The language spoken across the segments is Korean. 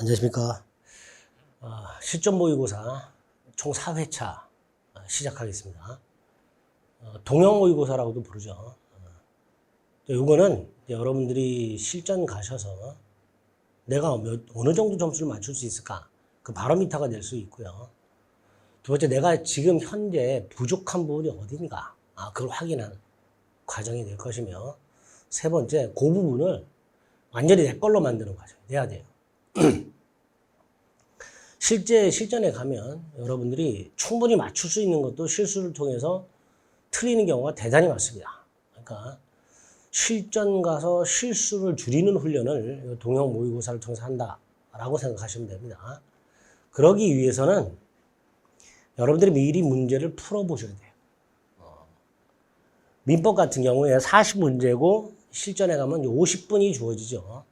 안녕하십니까. 실전 모의고사 총 4회차 시작하겠습니다. 동형 모의고사라고도 부르죠. 이거는 여러분들이 실전 가셔서 내가 어느 정도 점수를 맞출 수 있을까? 그 바로미터가 될 수 있고요. 두 번째, 내가 지금 현재 부족한 부분이 어딘가? 그걸 확인하는 과정이 될 것이며, 세 번째, 그 부분을 완전히 내 걸로 만드는 과정이 돼야 돼요. 실전에 가면 여러분들이 충분히 맞출 수 있는 것도 실수를 통해서 틀리는 경우가 대단히 많습니다. 그러니까 실전 가서 실수를 줄이는 훈련을 동형 모의고사를 통해서 한다라고 생각하시면 됩니다. 그러기 위해서는 여러분들이 미리 문제를 풀어보셔야 돼요. 민법 같은 경우에 40문제고 실전에 가면 50분이 주어지죠.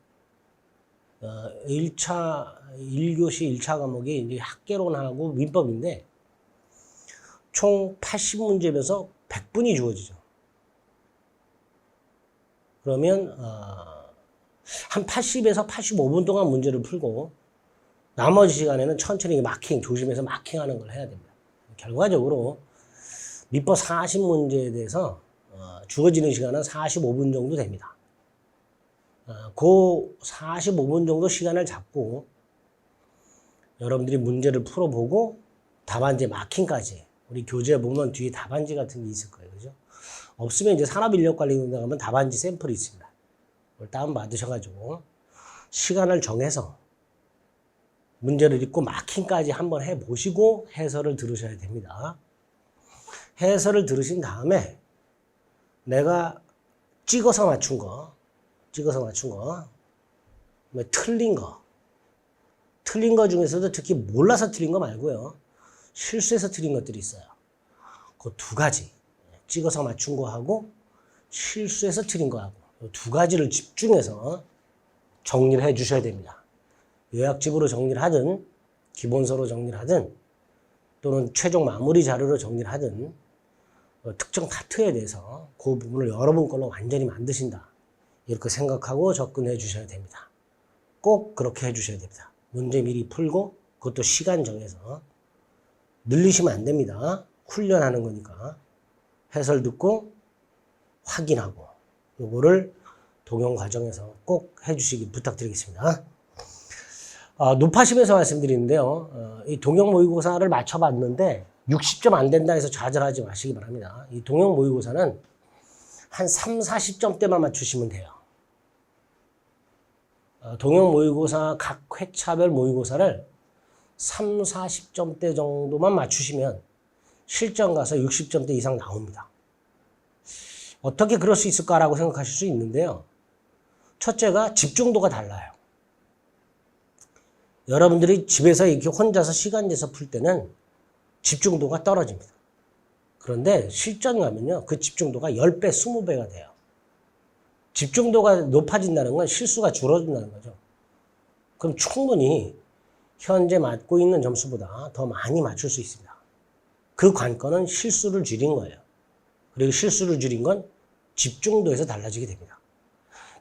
1교시 1차 과목이 이제 학개론하고 민법인데 총 80문제면서 100분이 주어지죠. 그러면 한 80에서 85분 동안 문제를 풀고 나머지 시간에는 천천히 마킹, 조심해서 마킹하는 걸 해야 됩니다. 결과적으로 민법 40문제에 대해서 주어지는 시간은 45분 정도 됩니다. 그 45분 정도 시간을 잡고 여러분들이 문제를 풀어보고 답안지 마킹까지, 우리 교재에 보면 뒤에 답안지 같은 게 있을 거예요. 그죠? 없으면 이제 산업인력관리공단 가면 답안지 샘플이 있습니다. 그걸 다운받으셔가지고 시간을 정해서 문제를 읽고 마킹까지 한번 해보시고 해설을 들으셔야 됩니다. 해설을 들으신 다음에 내가 찍어서 맞춘 거, 틀린 거 중에서도 특히 몰라서 틀린 거 말고요. 실수해서 틀린 것들이 있어요. 그 두 가지. 찍어서 맞춘 거 하고 실수해서 틀린 거 하고 두 가지를 집중해서 정리를 해 주셔야 됩니다. 요약집으로 정리를 하든 기본서로 정리를 하든 또는 최종 마무리 자료로 정리를 하든 특정 파트에 대해서 그 부분을 여러분 걸로 완전히 만드신다. 이렇게 생각하고 접근해 주셔야 됩니다. 꼭 그렇게 해 주셔야 됩니다. 문제 미리 풀고 그것도 시간 정해서 늘리시면 안 됩니다. 훈련하는 거니까. 해설 듣고 확인하고 요거를 동영 과정에서 꼭 해주시기 부탁드리겠습니다. 높아심에서 말씀드리는데요. 이 동영 모의고사를 맞춰봤는데 60점 안 된다 해서 좌절하지 마시기 바랍니다. 이 동영 모의고사는 한 3, 40점대만 맞추시면 돼요. 동영 모의고사 각 회차별 모의고사를 3, 40점대 정도만 맞추시면 실전 가서 60점대 이상 나옵니다. 어떻게 그럴 수 있을까라고 생각하실 수 있는데요. 첫째가 집중도가 달라요. 여러분들이 집에서 이렇게 혼자서 시간 내서 풀 때는 집중도가 떨어집니다. 그런데 실전 가면요, 그 집중도가 10배, 20배가 돼요. 집중도가 높아진다는 건 실수가 줄어든다는 거죠. 그럼 충분히 현재 맞고 있는 점수보다 더 많이 맞출 수 있습니다. 그 관건은 실수를 줄인 거예요. 그리고 실수를 줄인 건 집중도에서 달라지게 됩니다.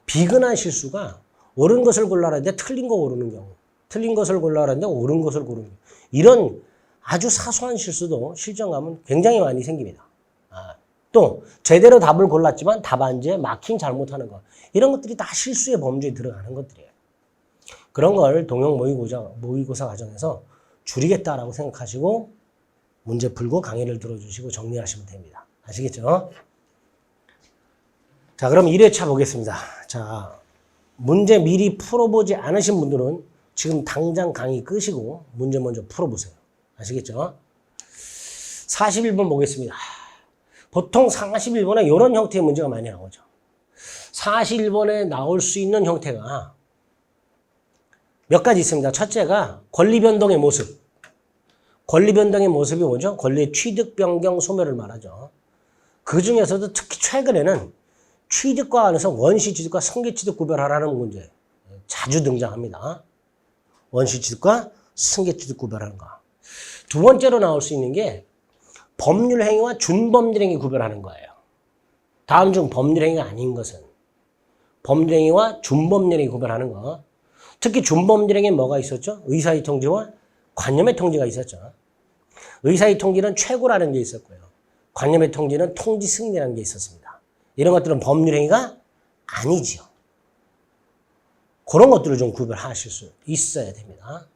비근한 실수가 옳은 것을 골라라는데 틀린 거 고르는 경우, 틀린 것을 골라라는데 옳은 것을 고르는 경우, 이런 아주 사소한 실수도 실전 가면 굉장히 많이 생깁니다. 또 제대로 답을 골랐지만 답안지에 마킹 잘못하는 것, 이런 것들이 다 실수의 범주에 들어가는 것들이에요. 그런 걸 동형 모의고사 과정에서 줄이겠다라고 생각하시고 문제 풀고 강의를 들어주시고 정리하시면 됩니다. 아시겠죠? 자, 그럼 1회차 보겠습니다. 자, 문제 미리 풀어보지 않으신 분들은 지금 당장 강의 끄시고 문제 먼저 풀어보세요. 아시겠죠? 41번 보겠습니다. 보통 41번에 이런 형태의 문제가 많이 나오죠. 41번에 나올 수 있는 형태가 몇 가지 있습니다. 첫째가 권리 변동의 모습. 권리 변동의 모습이 뭐죠? 권리의 취득, 변경, 소멸을 말하죠. 그 중에서도 특히 최근에는 취득과 관해서 원시 취득과 성계 취득 구별하라는 문제 자주 등장합니다. 원시 취득과 성계 취득 구별하는 거. 두 번째로 나올 수 있는 게 법률 행위와 준법률 행위 구별하는 거예요. 다음 중 법률 행위가 아닌 것은 법률 행위와 준법률 행위 구별하는 거. 특히 준법률행에 뭐가 있었죠? 의사의 통지와 관념의 통지가 있었죠. 의사의 통지는 최고라는 게 있었고요. 관념의 통지는 통지 승인이라는 게 있었습니다. 이런 것들은 법률행위가 아니지요. 그런 것들을 좀 구별하실 수 있어야 됩니다.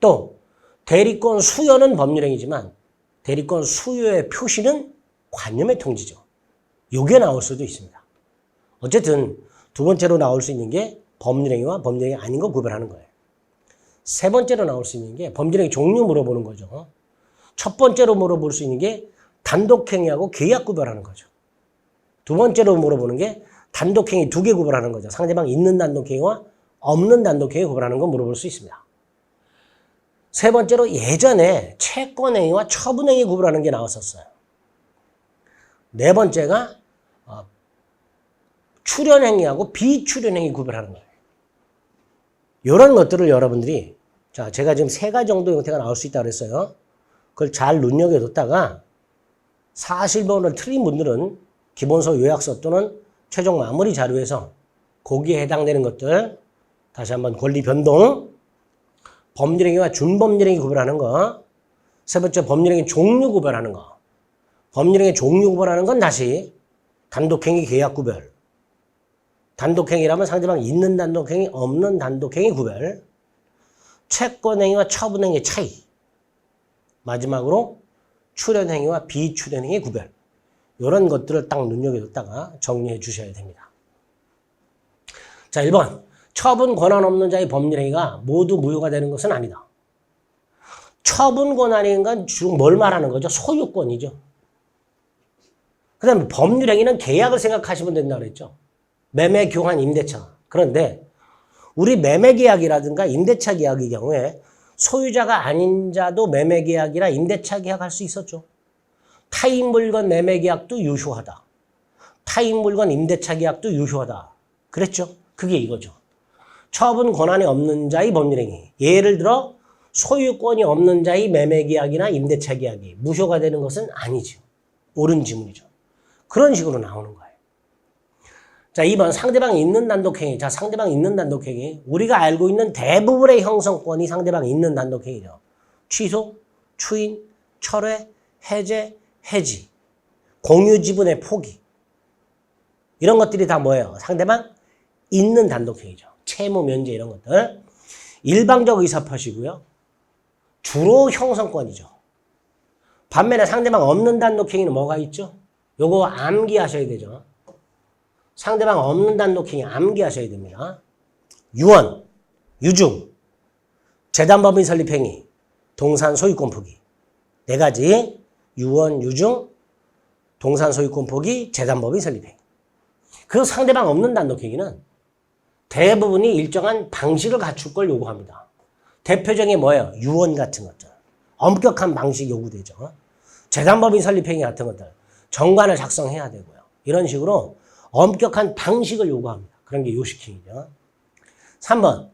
또 대리권 수여는 법률행위지만 대리권 수여의 표시는 관념의 통지죠. 요게 나올 수도 있습니다. 어쨌든 두 번째로 나올 수 있는 게 법률행위와 법률행위 아닌 거 구별하는 거예요. 세 번째로 나올 수 있는 게 법률행위 종류 물어보는 거죠. 첫 번째로 물어볼 수 있는 게 단독행위하고 계약 구별하는 거죠. 두 번째로 물어보는 게 단독행위 두 개 구별하는 거죠. 상대방 있는 단독행위와 없는 단독행위 구별하는 거 물어볼 수 있습니다. 세 번째로 예전에 채권행위와 처분행위 구별하는 게 나왔었어요. 네 번째가 출연행위하고 비출연행위 구별하는 거예요. 이런 것들을 여러분들이 자 제가 지금 세 가지 정도 형태가 나올 수 있다고 그랬어요. 그걸 잘 눈여겨뒀다가 사실번호를 틀린 분들은 기본서 요약서 또는 최종 마무리 자료에서 거기에 해당되는 것들 다시 한번 권리 변동, 법률행위와 준법률행위 구별하는 거, 세 번째 법률행위 종류 구별하는 거, 법률행위 종류 구별하는 건 다시 단독행위 계약 구별, 단독행위라면 상대방 있는 단독행위, 없는 단독행위 구별, 채권행위와 처분행위 차이, 마지막으로 출연행위와 비출연행위 구별, 이런 것들을 딱 눈여겨뒀다가 정리해 주셔야 됩니다. 자, 1번. 처분 권한 없는 자의 법률행위가 모두 무효가 되는 것은 아니다. 처분 권한인 건 주로 뭘 말하는 거죠? 소유권이죠. 그 다음에 법률행위는 계약을 생각하시면 된다고 그랬죠. 매매, 교환, 임대차. 그런데 우리 매매계약이라든가 임대차 계약의 경우에 소유자가 아닌 자도 매매계약이나 임대차 계약할 수 있었죠. 타인 물건 매매계약도 유효하다. 타인 물건 임대차 계약도 유효하다. 그랬죠. 그게 이거죠. 처분 권한이 없는 자의 법률행위. 예를 들어 소유권이 없는 자의 매매계약이나 임대차 계약이 무효가 되는 것은 아니죠. 옳은 지문이죠. 그런 식으로 나오는 거예요. 자, 2번 상대방이 있는 단독행위. 자, 상대방이 있는 단독행위. 우리가 알고 있는 대부분의 형성권이 상대방이 있는 단독행위죠. 취소, 추인, 철회, 해제, 해지, 공유 지분의 포기. 이런 것들이 다 뭐예요? 상대방 있는 단독행위죠. 채무 면제 이런 것들. 일방적 의사표시고요. 주로 형성권이죠. 반면에 상대방 없는 단독행위는 뭐가 있죠? 요거 암기하셔야 되죠. 상대방 없는 단독행위 암기하셔야 됩니다. 유언, 유증, 재단법인 설립행위, 동산 소유권 포기. 네 가지 유언, 유증, 동산 소유권 포기, 재단법인 설립행위. 그 상대방 없는 단독행위는 대부분이 일정한 방식을 갖출 걸 요구합니다. 대표적인 게 뭐예요? 유언 같은 것들. 엄격한 방식이 요구되죠. 재단법인 설립행위 같은 것들. 정관을 작성해야 되고요. 이런 식으로 엄격한 방식을 요구합니다. 그런 게 요식행위죠. 3번.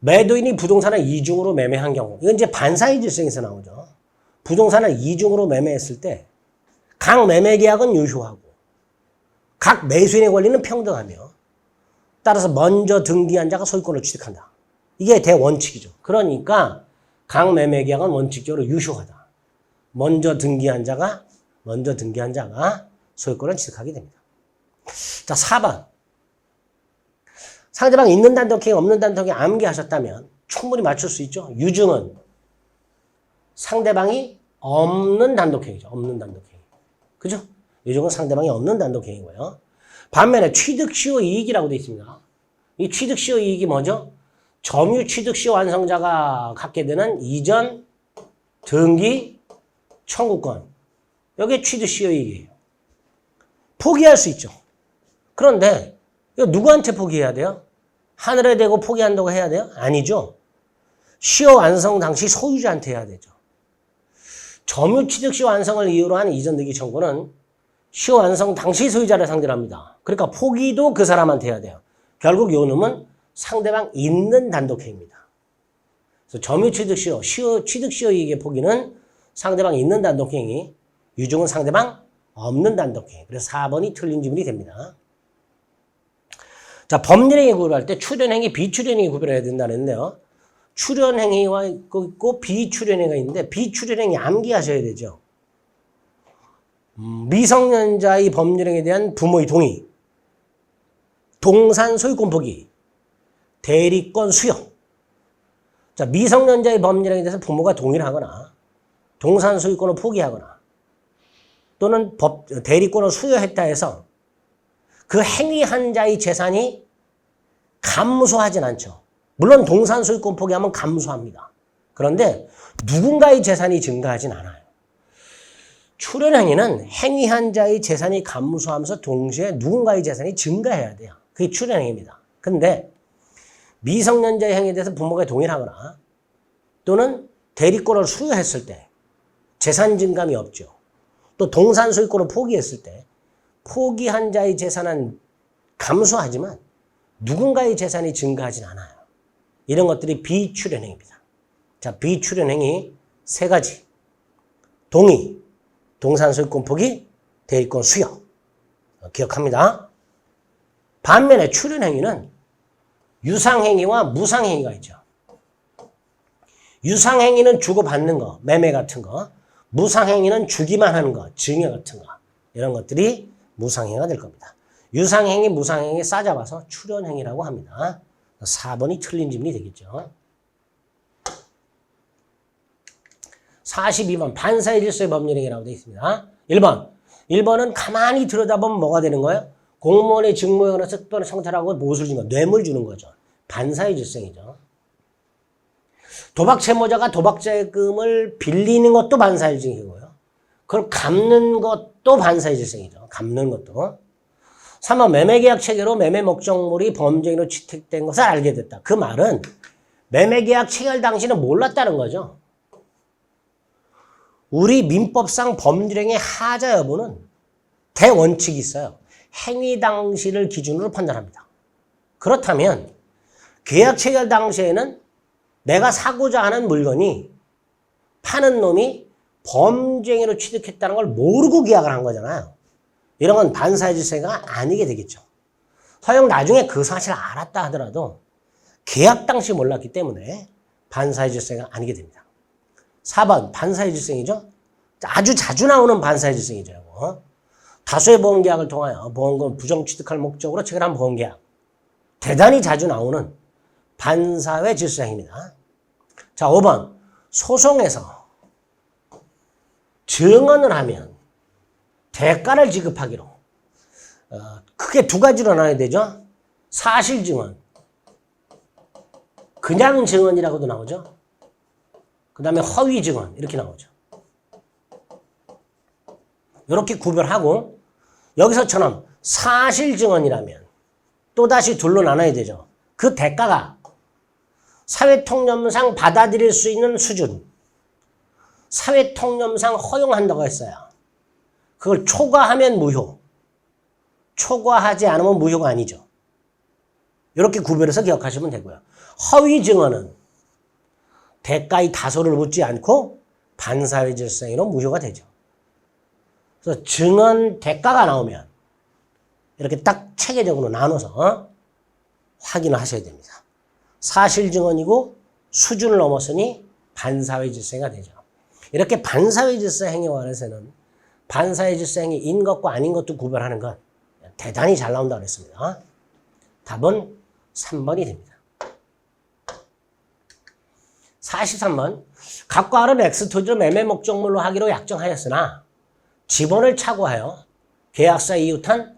매도인이 부동산을 이중으로 매매한 경우. 이건 이제 반사의 질성에서 나오죠. 부동산을 이중으로 매매했을 때 각 매매계약은 유효하고 각 매수인의 권리는 평등하며 따라서 먼저 등기한 자가 소유권을 취득한다. 이게 대원칙이죠. 그러니까 각 매매계약은 원칙적으로 유효하다. 먼저 등기한 자가 소유권을 취득하게 됩니다. 자, 4번. 상대방 있는 단독행위, 없는 단독행위 암기하셨다면 충분히 맞출 수 있죠. 유증은 상대방이 없는 단독행위죠. 없는 단독행위. 그죠? 유증은 상대방이 없는 단독행위고요. 반면에 취득시효 이익이라고 되어 있습니다. 이 취득시효 이익이 뭐죠? 점유 취득시효 완성자가 갖게 되는 이전, 등기, 청구권. 이게 취득시효 이익이에요. 포기할 수 있죠. 그런데 이거 누구한테 포기해야 돼요? 하늘에 대고 포기한다고 해야 돼요? 아니죠. 시효 완성 당시 소유자한테 해야 되죠. 점유 취득시효 완성을 이유로 한 이전 등기 청구는 시효 완성 당시 소유자를 상대로 합니다. 그러니까 포기도 그 사람한테 해야 돼요. 결국 요 놈은 상대방 있는 단독행위입니다. 그래서 점유 취득시효, 취득시효 이익의 포기는 상대방 있는 단독행위, 유증은 상대방 없는 단독행위. 그래서 4번이 틀린 지문이 됩니다. 자, 법률행위 구별할 때 출연행위, 비출연행위 구별해야 된다는데요. 출연행위가 있고 비출연행위가 있는데 비출연행위 암기하셔야 되죠. 미성년자의 법률행위에 대한 부모의 동의, 동산 소유권 포기, 대리권 수여. 자, 미성년자의 법률행위에 대해서 부모가 동의를 하거나 동산 소유권을 포기하거나 또는 대리권을 수여했다 해서 그 행위한 자의 재산이 감소하진 않죠. 물론 동산 소유권 포기하면 감소합니다. 그런데 누군가의 재산이 증가하진 않아요. 출연행위는 행위한 자의 재산이 감소하면서 동시에 누군가의 재산이 증가해야 돼요. 그게 출연행위입니다. 근데 미성년자의 행위에 대해서 부모가 동의를 하거나 또는 대리권을 수여했을 때 재산 증감이 없죠. 또 동산 소유권을 포기했을 때 포기한 자의 재산은 감소하지만 누군가의 재산이 증가하진 않아요. 이런 것들이 비출연행위입니다. 자, 비출연행위 세 가지. 동의, 동산 소유권 포기, 대리권 수여. 기억합니다. 반면에 출연행위는 유상행위와 무상행위가 있죠. 유상행위는 주고받는 거, 매매 같은 거. 무상행위는 주기만 하는 거, 증여 같은 거. 이런 것들이 무상행위가 될 겁니다. 유상행위, 무상행위 싸잡아서 출연행위라고 합니다. 4번이 틀린 질문이 되겠죠. 42번 반사의 질서의 법률행위라고 되어 있습니다. 1번은 가만히 들여다보면 뭐가 되는 거예요? 공무원의 직무에 특별한 청탁하고 무엇을 주는 거? 뇌물 주는 거죠. 반사의 질서이죠. 도박 채무자가 도박자금을 빌리는 것도 반사의 질서이고요. 그걸 갚는 것도 반사의 질서이죠. 갚는 것도. 3번 매매계약 체결로 매매 목적물이 범죄로 취득된 것을 알게 됐다. 그 말은 매매계약 체결 당시는 몰랐다는 거죠. 우리 민법상 법률행위 하자 여부는 대원칙이 있어요. 행위 당시를 기준으로 판단합니다. 그렇다면 계약 체결 당시에는 내가 사고자 하는 물건이 파는 놈이 범죄행위로 취득했다는 걸 모르고 계약을 한 거잖아요. 이런 건 반사의 질서가 아니게 되겠죠. 서영 나중에 그 사실을 알았다 하더라도 계약 당시 몰랐기 때문에 반사의 질서가 아니게 됩니다. 4번 반사의 질서이죠. 아주 자주 나오는 반사의 질서이죠. 다수의 보험계약을 통하여 보험금을 부정 취득할 목적으로 체결한 보험계약. 대단히 자주 나오는 반사의 질서행위입니다. 자, 5번 소송에서 증언을 하면 대가를 지급하기로. 크게 두 가지로 나눠야 되죠. 사실 증언, 그냥 증언이라고도 나오죠. 그 다음에 허위 증언 이렇게 나오죠. 이렇게 구별하고 여기서처럼 사실 증언이라면 또다시 둘로 나눠야 되죠. 그 대가가 사회통념상 받아들일 수 있는 수준, 사회통념상 허용한다고 했어요. 그걸 초과하면 무효, 초과하지 않으면 무효가 아니죠. 이렇게 구별해서 기억하시면 되고요. 허위 증언은 대가의 다소를 묻지 않고 반사회 질서행위로 무효가 되죠. 그래서 증언 대가가 나오면 이렇게 딱 체계적으로 나눠서 확인을 하셔야 됩니다. 사실 증언이고 수준을 넘었으니 반사회 질서가 되죠. 이렇게 반사회 질서 행위에 관해서는 반사회 질서 행위인 것과 아닌 것도 구별하는 것 대단히 잘 나온다고 했습니다. 답은 3번이 됩니다. 43번 각과 다른 X토지를 매매 목적물로 하기로 약정하였으나 지번을 착오하여 계약서에 이웃한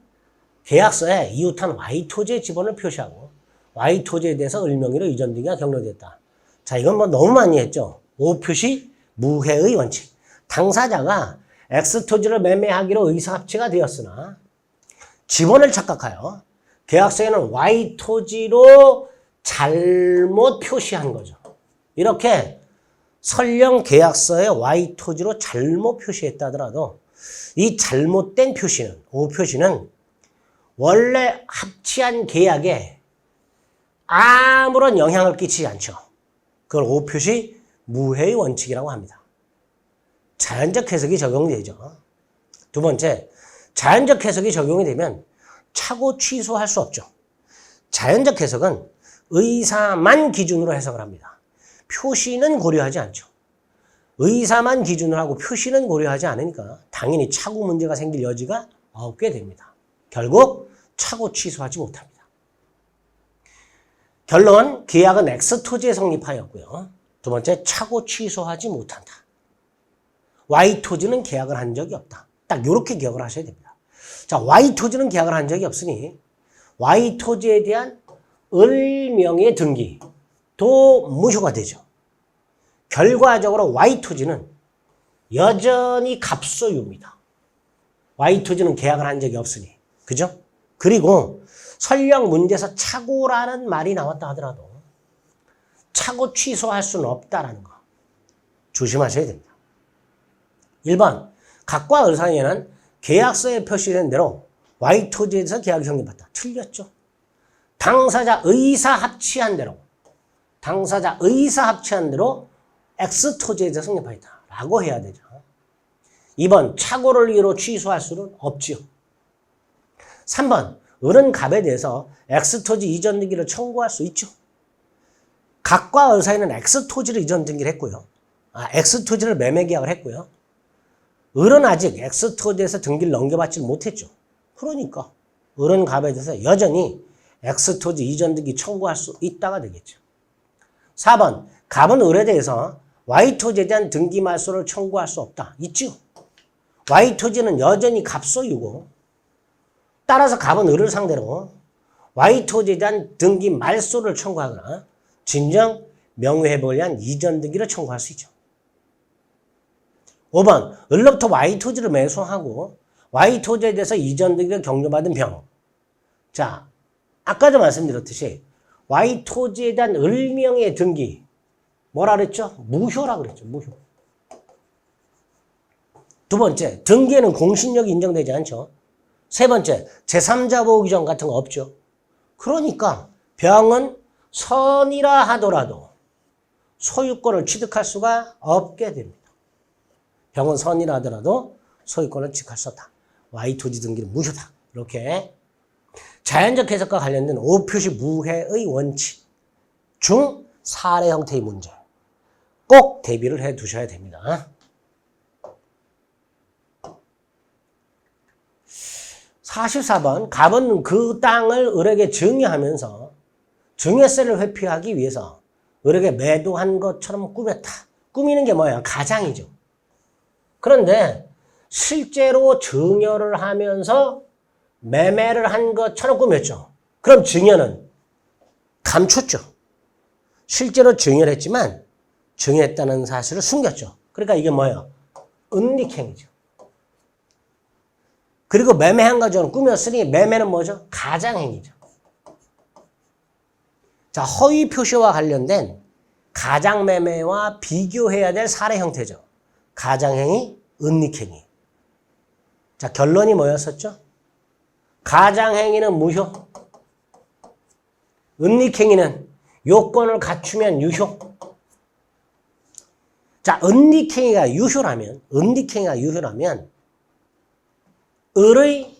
Y토지의 지번을 표시하고 Y토지에 대해서 을명의로 이전 등기가 격려됐다. 자, 이건 뭐 너무 많이 했죠. 오표시 무해의 원칙. 당사자가 X토지를 매매하기로 의사합치가 되었으나 지번을 착각하여 계약서에는 Y토지로 잘못 표시한 거죠. 이렇게 설령 계약서에 Y토지로 잘못 표시했다 하더라도 이 잘못된 표시는, 오표시는 원래 합치한 계약에 아무런 영향을 끼치지 않죠. 그걸 오표시 무해의 원칙이라고 합니다. 자연적 해석이 적용되죠. 두 번째, 자연적 해석이 적용이 되면 착오 취소할 수 없죠. 자연적 해석은 의사만 기준으로 해석을 합니다. 표시는 고려하지 않죠. 의사만 기준으로 하고 표시는 고려하지 않으니까 당연히 착오 문제가 생길 여지가 없게 됩니다. 결국 착오 취소하지 못합니다. 결론, 계약은 X 토지에 성립하였고요. 두 번째, 착오 취소하지 못한다. Y 토지는 계약을 한 적이 없다. 딱 이렇게 기억을 하셔야 됩니다. 자, Y 토지는 계약을 한 적이 없으니 Y 토지에 대한 을명의 등기도 무효가 되죠. 결과적으로 Y 토지는 여전히 갑소유입니다. Y 토지는 계약을 한 적이 없으니. 그죠? 그리고 설령 문제에서 착오라는 말이 나왔다 하더라도 착오 취소할 수는 없다라는 거 조심하셔야 됩니다. 1번, 각과 을 사이에는 계약서에 표시된 대로 Y 토지에 대해서 계약이 성립했다. 틀렸죠. 당사자 의사 합치한 대로 X 토지에 대해서 성립하였다 라고 해야 되죠. 2번, 착오를 이유로 취소할 수는 없지요. 3번, 을은 갑에 대해서 X 토지 이전 등기를 청구할 수 있죠. 갑과 을 사이는 X 토지를 이전 등기를 했고요. X 토지를 매매 계약을 했고요. 을은 아직 X 토지에서 등기를 넘겨받지 못했죠. 그러니까 을은 갑에 대해서 여전히 X 토지 이전 등기 청구할 수 있다가 되겠죠. 4번, 갑은 을에 대해서 Y 토지에 대한 등기 말소를 청구할 수 없다. 있죠. Y 토지는 여전히 갑소유고 따라서 갑은 을을 상대로 Y 토지에 대한 등기 말소를 청구하거나 진정 명의회복을 위한 이전 등기를 청구할 수 있죠. 5번, 을로부터 Y 토지를 매수하고 Y 토지에 대해서 이전 등기를 격려받은 병. 자, 아까도 말씀드렸듯이 Y 토지에 대한 을명의 등기 뭐라 그랬죠? 무효라 그랬죠. 무효. 두 번째, 등기에는 공신력이 인정되지 않죠. 세 번째, 제3자 보호 규정 같은 거 없죠. 그러니까 병은 선이라 하더라도 소유권을 취득할 수가 없게 됩니다. 병은 선이라 하더라도 소유권을 취득할 수 없다. Y 토지 등기는 무효다. 이렇게 자연적 해석과 관련된 오표시 무해의 원칙 중 사례 형태의 문제 꼭 대비를 해 두셔야 됩니다. 44번, 갑은 그 땅을 을에게 증여하면서 증여세를 회피하기 위해서 을에게 매도한 것처럼 꾸몄다. 꾸미는 게 뭐예요? 가장이죠. 그런데 실제로 증여를 하면서 매매를 한 것처럼 꾸몄죠. 그럼 증여는 감췄죠. 실제로 증여를 했지만 증여했다는 사실을 숨겼죠. 그러니까 이게 뭐예요? 은닉행위죠. 그리고 매매한 것처럼 꾸몄으니 매매는 뭐죠? 가장행위죠. 자, 허위 표시와 관련된 가장매매와 비교해야 될 사례 형태죠. 가장행위, 은닉행위. 자, 결론이 뭐였었죠? 가장행위는 무효. 은닉행위는 요건을 갖추면 유효. 자, 은닉행위가 유효라면 을의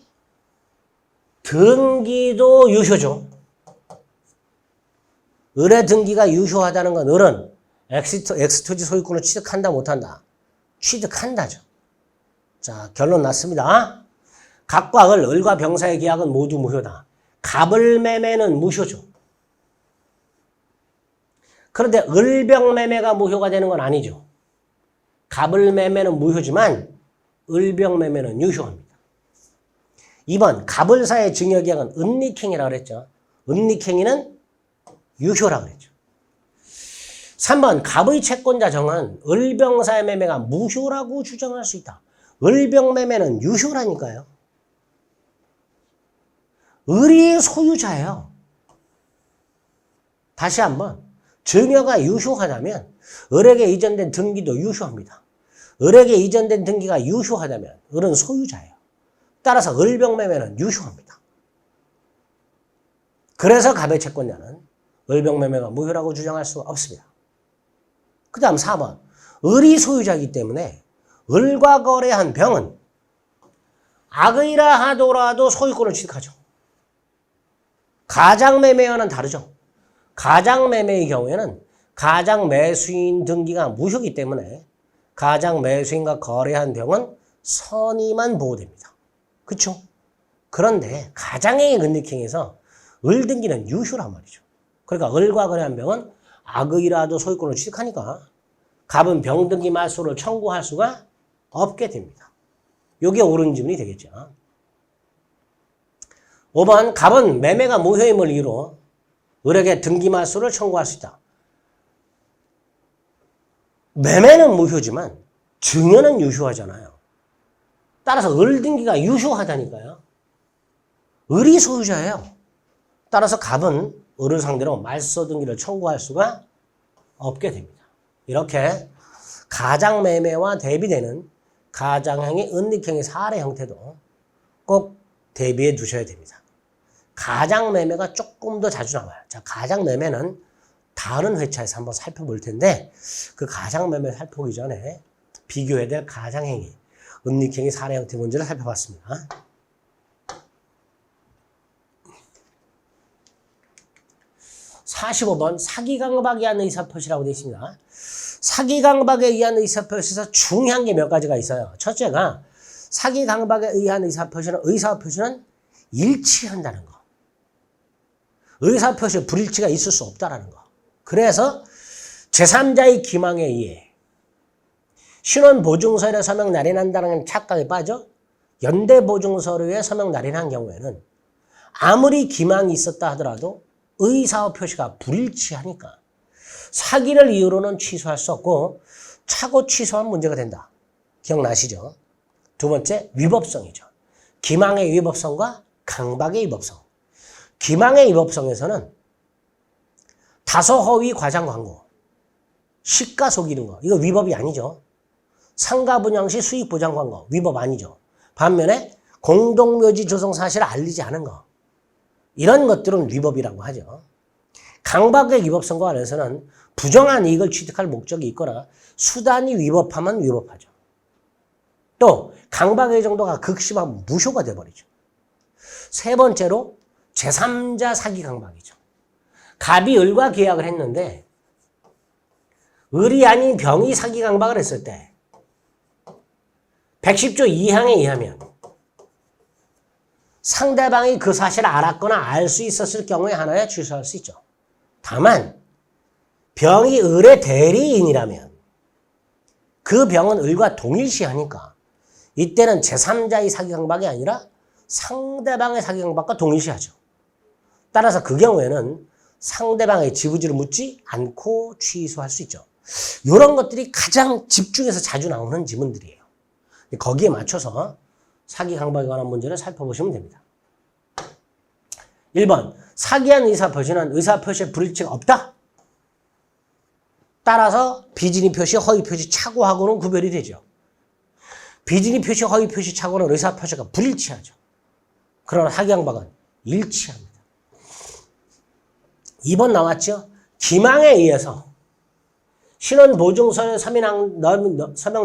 등기도 유효죠. 을의 등기가 유효하다는 건 을은 X토지 소유권을 취득한다 못한다? 취득한다죠. 자, 결론 났습니다. 갑과 을과 병사의 계약은 모두 무효다. 갑을 매매는 무효죠. 그런데 을병 매매가 무효가 되는 건 아니죠. 갑을 매매는 무효지만 을병 매매는 유효합니다. 2번, 갑을사의 증여계약은 은닉행위라고 그랬죠. 은닉행위는 유효라고 그랬죠. 3번, 갑의 채권자 정은 을병사의 매매가 무효라고 주장할 수 있다. 을병 매매는 유효라니까요. 을이 소유자예요. 다시 한번, 증여가 유효하다면 을에게 이전된 등기도 유효합니다. 을에게 이전된 등기가 유효하다면 을은 소유자예요. 따라서 을병 매매는 유효합니다. 그래서 갑의 채권자는 을병 매매가 무효라고 주장할 수 없습니다. 그 다음 4번. 을이 소유자이기 때문에 을과 거래한 병은 악의라 하더라도 소유권을 취득하죠. 가장매매와는 다르죠. 가장매매의 경우에는 가장매수인 등기가 무효이기 때문에 가장매수인과 거래한 병은 선의만 보호됩니다. 그렇죠? 그런데 가장행위 은닉행에서 을등기는 유효란 말이죠. 그러니까 을과 거래한 병은 악의라도 소유권을 취득하니까 갑은 병등기 말소를 청구할 수가 없게 됩니다. 이게 옳은 지문이 되겠죠. 5번 갑은 매매가 무효임을 이유로 을에게 등기 말소를 청구할 수 있다. 매매는 무효지만 증여는 유효하잖아요. 따라서 을등기가 유효하다니까요. 을이 소유자예요. 따라서 갑은 을을 상대로 말소 등기를 청구할 수가 없게 됩니다. 이렇게 가장매매와 대비되는 가장행위, 은닉행위 사례 형태도 꼭 대비해 두셔야 됩니다. 가장매매가 조금 더 자주 나와요. 자, 가장매매는 다른 회차에서 한번 살펴볼 텐데 그 가장매매 살펴보기 전에 비교해야 될 가장행위, 은닉행위 사례 형태 문제를 살펴봤습니다. (45번) 사기강박에 의한 의사표시라고 되어 있습니다. 사기강박에 의한 의사표시에서 중요한 게 몇 가지가 있어요. 첫째가 사기강박에 의한 의사표시는 일치한다는 거. 의사표시 불일치가 있을 수 없다라는 거. 그래서 제3자의 기망에 의해 신원보증서류에 서명 날인한다는 착각에 빠져 연대보증서류에 서명 날인한 경우에는 아무리 기망이 있었다 하더라도 의사와 표시가 불일치하니까 사기를 이유로는 취소할 수 없고 차고 취소한 문제가 된다. 기억나시죠? 두 번째, 위법성이죠. 기망의 위법성과 강박의 위법성. 기망의 위법성에서는 다소 허위 과장 광고, 시가 속이는 거, 이거 위법이 아니죠. 상가 분양 시 수익 보장 광고, 위법 아니죠. 반면에 공동묘지 조성 사실을 알리지 않은 거, 이런 것들은 위법이라고 하죠. 강박의 위법성과 관련해서는 부정한 이익을 취득할 목적이 있거나 수단이 위법하면 위법하죠. 또 강박의 정도가 극심하면 무효가 돼버리죠. 세 번째로 제3자 사기 강박이죠. 갑이 을과 계약을 했는데 을이 아닌 병이 사기 강박을 했을 때 110조 2항에 의하면 상대방이 그 사실을 알았거나 알 수 있었을 경우에 하나에 취소할 수 있죠. 다만 병이 을의 대리인이라면 그 병은 을과 동일시하니까 이때는 제3자의 사기강박이 아니라 상대방의 사기강박과 동일시하죠. 따라서 그 경우에는 상대방의 지부지를 묻지 않고 취소할 수 있죠. 이런 것들이 가장 집중해서 자주 나오는 지문들이에요. 거기에 맞춰서 사기강박에 관한 문제를 살펴보시면 됩니다. 1번, 사기한 의사표시는 의사표시에 불일치가 없다. 따라서 비진이 표시, 허위 표시, 착오하고는 구별이 되죠. 비진이 표시, 허위 표시, 착오는 의사표시가 불일치하죠. 그러나 사기강박은 일치합니다. 2번 나왔죠. 기망에 의해서 신원보증서에 서명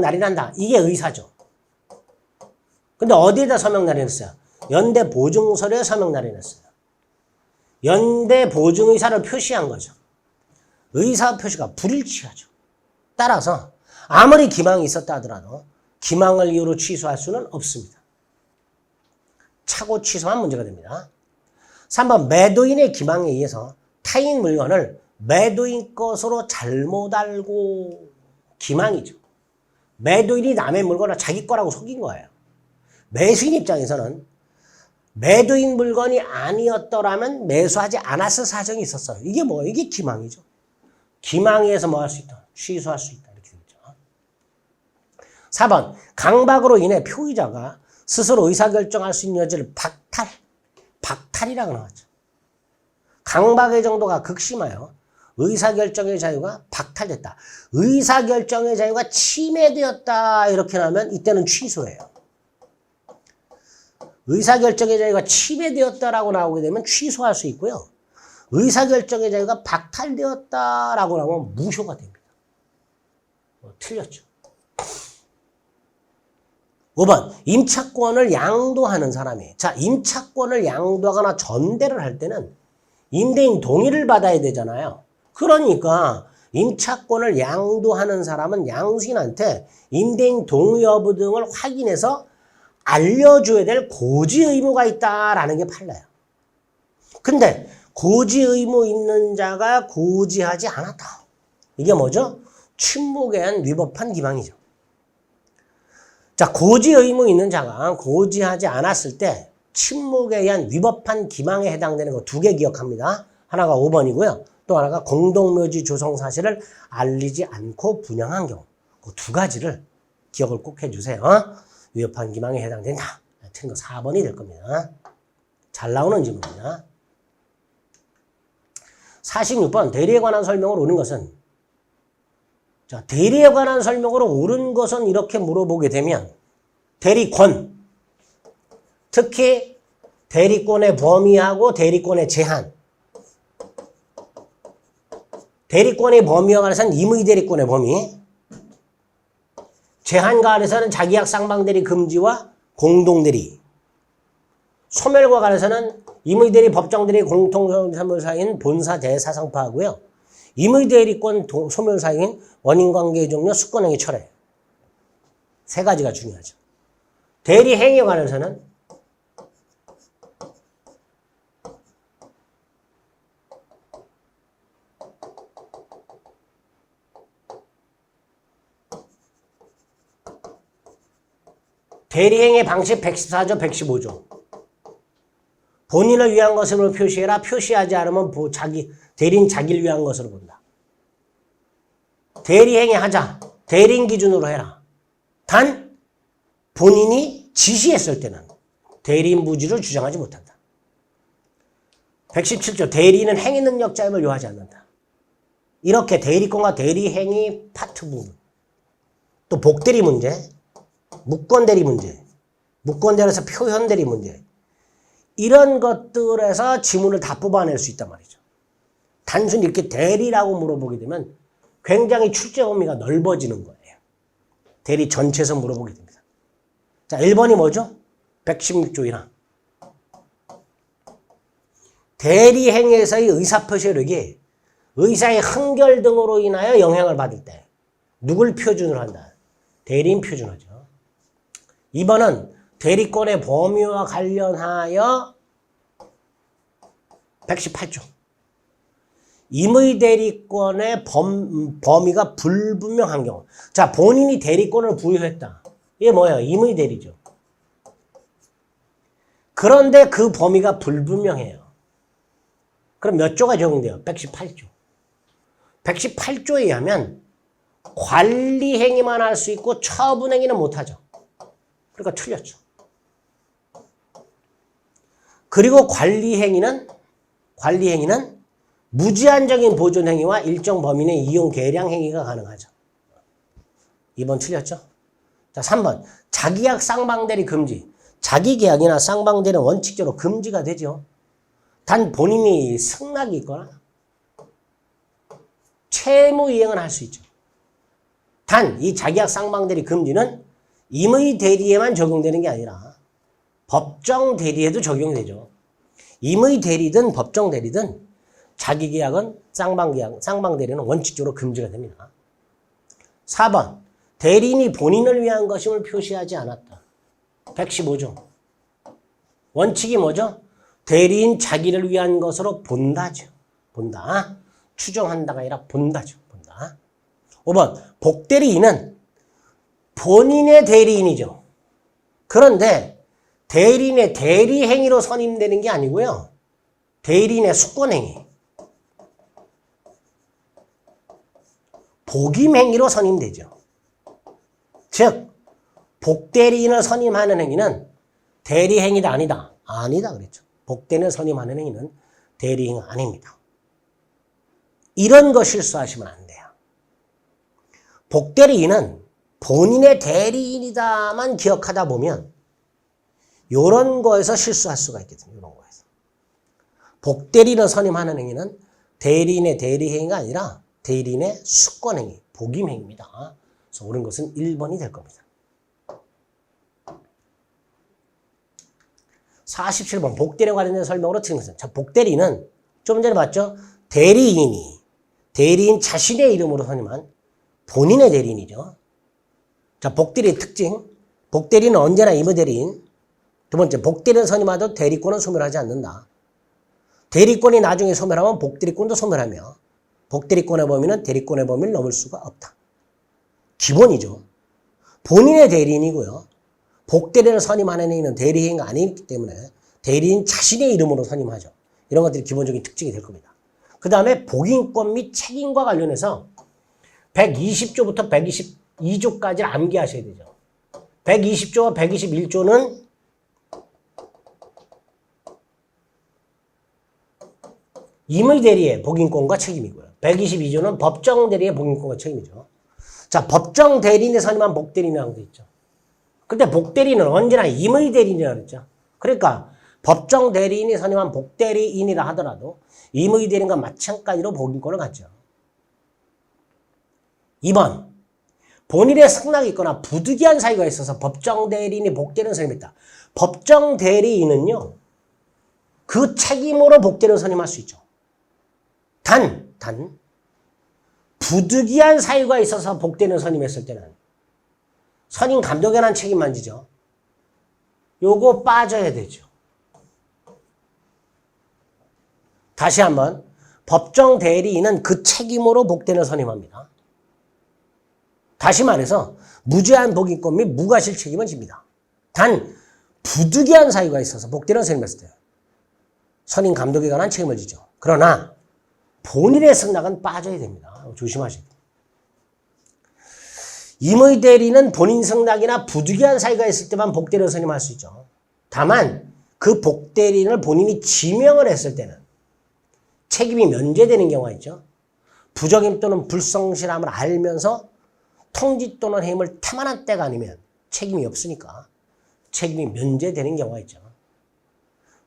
날인한다. 이게 의사죠. 근데 어디에다 서명 날인했어요? 연대보증서류에 서명 날인했어요. 연대보증의사를 표시한 거죠. 의사 표시가 불일치하죠. 따라서 아무리 기망이 있었다 하더라도 기망을 이유로 취소할 수는 없습니다. 차고 취소한 문제가 됩니다. 3번 매도인의 기망에 의해서 타인 물건을 매도인 것으로 잘못 알고 기망이죠. 매도인이 남의 물건을 자기 거라고 속인 거예요. 매수인 입장에서는 매도인 물건이 아니었더라면 매수하지 않았을 사정이 있었어요. 이게 뭐예요? 이게 기망이죠. 기망에 의해서 뭐 할 수 있다? 취소할 수 있다. 이렇게 되죠. 4번 강박으로 인해 표의자가 스스로 의사결정할 수 있는 여지를 박탈이라고 나왔죠. 강박의 정도가 극심하여 의사결정의 자유가 박탈됐다. 의사결정의 자유가 침해되었다. 이렇게 나오면 이때는 취소예요. 의사결정의 자유가 침해되었다라고 나오게 되면 취소할 수 있고요. 의사결정의 자유가 박탈되었다라고 나오면 무효가 됩니다. 틀렸죠. 5번 임차권을 양도하는 사람이 자 임차권을 양도하거나 전대를 할 때는 임대인 동의를 받아야 되잖아요. 그러니까 임차권을 양도하는 사람은 양수인한테 임대인 동의 여부 등을 확인해서 알려줘야 될 고지 의무가 있다라는 게 판례예요. 근데 고지 의무 있는 자가 고지하지 않았다. 이게 뭐죠? 침묵에 의한 위법한 기망이죠. 자, 고지 의무 있는 자가 고지하지 않았을 때 침묵에 의한 위법한 기망에 해당되는 거 두 개 기억합니다. 하나가 5번이고요. 또 하나가 공동묘지 조성 사실을 알리지 않고 분양한 경우. 그 두 가지를 기억을 꼭 해주세요. 위법한 기망에 해당된다. 틀린 거 4번이 될 겁니다. 잘 나오는 질문입니다. 46번 대리에 관한 설명으로 옳은 것은, 자, 대리에 관한 설명으로 옳은 것은 이렇게 물어보게 되면 대리권, 특히 대리권의 범위하고 대리권의 제한, 대리권의 범위와 관해서는 임의 대리권의 범위, 제한과 관해서는 자기약 쌍방대리 금지와 공동대리, 소멸과 관해서는 임의대리, 법정대리, 공통소멸사인 본사 대사상파하고요. 임의대리권 소멸사인 원인관계 종료, 수권행위 철회. 세 가지가 중요하죠. 대리행위에 관해서는 대리행위 방식 114조, 115조. 본인을 위한 것으로 표시해라. 표시하지 않으면 대리인 자기를 위한 것으로 본다. 대리행위 하자. 대리인 기준으로 해라. 단 본인이 지시했을 때는 대리인 무지를 주장하지 못한다. 117조 대리인은 행위 능력자임을 요하지 않는다. 이렇게 대리권과 대리행위 파트 부분, 또 복대리 문제, 무권대리 문제, 무권대리에서 표현대리 문제, 이런 것들에서 지문을 다 뽑아낼 수 있단 말이죠. 단순히 이렇게 대리라고 물어보게 되면 굉장히 출제 범위가 넓어지는 거예요. 대리 전체에서 물어보게 됩니다. 자, 1번이 뭐죠? 116조 1항. 대리행위에서의 의사표시 효력이 의사의 흥결 등으로 인하여 영향을 받을 때 누굴 표준으로 한다? 대리인 표준하죠. 2번은 대리권의 범위와 관련하여 118조. 임의 대리권의 범위가 불분명한 경우. 자, 본인이 대리권을 부여했다. 이게 뭐예요? 임의 대리죠. 그런데 그 범위가 불분명해요. 그럼 몇 조가 적용돼요? 118조. 118조에 의하면 관리행위만 할 수 있고 처분행위는 못하죠. 그러니까 틀렸죠. 그리고 관리행위는 무제한적인 보존행위와 일정 범위 내 이용 계량 행위가 가능하죠. 2번 틀렸죠? 자, 3번. 자기약 쌍방대리 금지. 자기계약이나 쌍방대리는 원칙적으로 금지가 되죠. 단 본인이 승낙이 있거나 채무 이행은 할 수 있죠. 단 이 자기약 쌍방대리 금지는 임의 대리에만 적용되는 게 아니라 법정 대리에도 적용되죠. 임의 대리든 법정 대리든 자기계약은 쌍방대리는 원칙적으로 금지가 됩니다. 4번. 대리인이 본인을 위한 것임을 표시하지 않았다. 115조. 원칙이 뭐죠? 대리인 자기를 위한 것으로 본다죠. 본다. 추정한다가 아니라 본다죠. 본다. 5번. 복대리인은 본인의 대리인이죠. 그런데 대리인의 대리행위로 선임되는 게 아니고요. 대리인의 수권행위, 복임행위로 선임되죠. 즉 복대리인을 선임하는 행위는 대리행위다 아니다? 아니다 그랬죠. 복대리인을 선임하는 행위는 대리행위 아닙니다. 이런 거 실수하시면 안 돼요. 복대리인은 본인의 대리인이다만 기억하다 보면 이런 거에서 실수할 수가 있거든요. 이런 거에서. 복대리인을 선임하는 행위는 대리인의 대리행위가 아니라 대리인의 수권행위, 복임행위입니다. 그래서 옳은 것은 1번이 될 겁니다. 47번 복대리와 관련된 설명으로 틀린 것은, 자, 복대리는 좀 전에 봤죠? 대리인 자신의 이름으로 선임한 본인의 대리인이죠. 자, 복대리의 특징. 복대리는 언제나 임의대리인. 두 번째, 복대리는 선임하도 대리권은 소멸하지 않는다. 대리권이 나중에 소멸하면 복대리권도 소멸하며 복대리권의 범위는 대리권의 범위를 넘을 수가 없다. 기본이죠. 본인의 대리인이고요. 복대리를 선임하는 이는 대리인이 아니기 때문에 대리인 자신의 이름으로 선임하죠. 이런 것들이 기본적인 특징이 될 겁니다. 그 다음에 복인권 및 책임과 관련해서 120조부터 122조까지를 암기하셔야 되죠. 120조와 121조는 임의대리의 복인권과 책임이고요. 122조는 법정대리의 복인권과 책임이죠. 자, 법정대리인에 선임한 복대리인이라고 되어 있죠. 근데 복대리인은 언제나 임의대리인이라고 그랬죠. 그러니까 법정대리인이 선임한 복대리인이라 하더라도 임의대리인과 마찬가지로 복인권을 갖죠. 2번, 본인의 승낙이 있거나 부득이한 사유가 있어서 법정대리인이 복대리인을 선임했다. 법정대리인은요, 그 책임으로 복대리인을 선임할 수 있죠. 단, 부득이한 사유가 있어서 복대리인을 선임했을 때는 선임 감독에 관한 책임만 지죠. 요거 빠져야 되죠. 다시 한번, 법정 대리인은 그 책임으로 복대리인을 선임합니다. 다시 말해서 무제한 복인권 및 무과실 책임은 집니다. 단, 부득이한 사유가 있어서 복대리인을 선임했을 때 선임 감독에 관한 책임을 지죠. 그러나 본인의 승낙은 빠져야 됩니다. 조심하셔야 돼요. 임의대리는 본인 승낙이나 부득이한 사유가 있을 때만 복대리인을 선임할 수 있죠. 다만 그 복대리인을 본인이 지명을 했을 때는 책임이 면제되는 경우가 있죠. 부적임 또는 불성실함을 알면서 통지 또는 해임을 태만한 때가 아니면 책임이 없으니까 책임이 면제되는 경우가 있죠.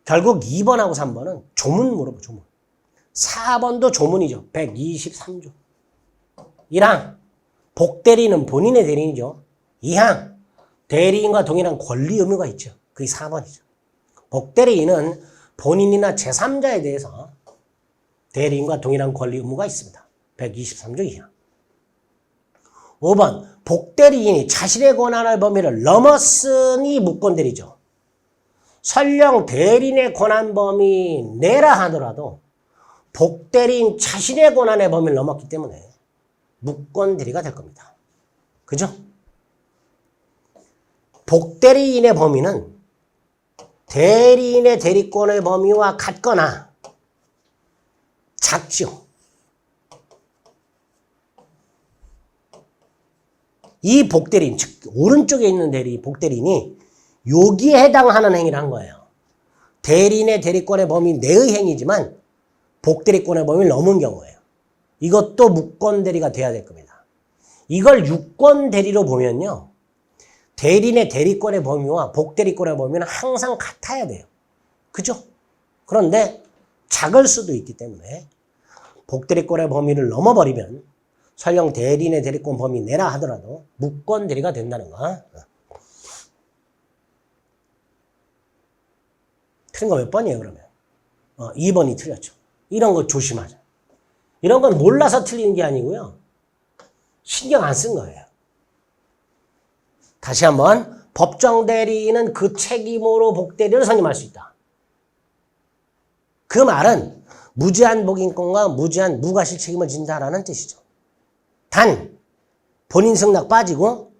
결국 2번하고 3번은 조문 물어보, 조문. 4번도 조문이죠. 123조. 1항, 복대리인은 본인의 대리인이죠. 2항, 대리인과 동일한 권리 의무가 있죠. 그게 4번이죠. 복대리인은 본인이나 제3자에 대해서 대리인과 동일한 권리 의무가 있습니다. 123조 2항. 5번, 복대리인이 자신의 권한의 범위를 넘었으니 무권대리죠. 설령 대리인의 권한 범위 내라 하더라도 복대리인 자신의 권한의 범위를 넘었기 때문에 무권대리가 될 겁니다. 그죠? 복대리인의 범위는 대리인의 대리권의 범위와 같거나 작죠. 이 복대리인, 즉 오른쪽에 있는 복대리인이 여기에 해당하는 행위를 한 거예요. 대리인의 대리권의 범위 내의 행위지만 복대리권의 범위를 넘은 경우예요. 이것도 무권대리가 돼야 될 겁니다. 이걸 유권대리로 보면요. 대리인의 대리권의 범위와 복대리권의 범위는 항상 같아야 돼요. 그죠? 그런데 작을 수도 있기 때문에 복대리권의 범위를 넘어버리면 설령 대리인의 대리권 범위 내라 하더라도 무권대리가 된다는 거. 틀린 거 몇 번이에요, 그러면? 2번이 틀렸죠. 이런 거 조심하자. 이런 건 몰라서 틀리는 게 아니고요. 신경 안 쓴 거예요. 다시 한번, 법정대리인은 그 책임으로 복대리를 선임할 수 있다. 그 말은 무제한 복인권과 무제한 무과실 책임을 진다라는 뜻이죠. 단, 본인 승낙 빠지고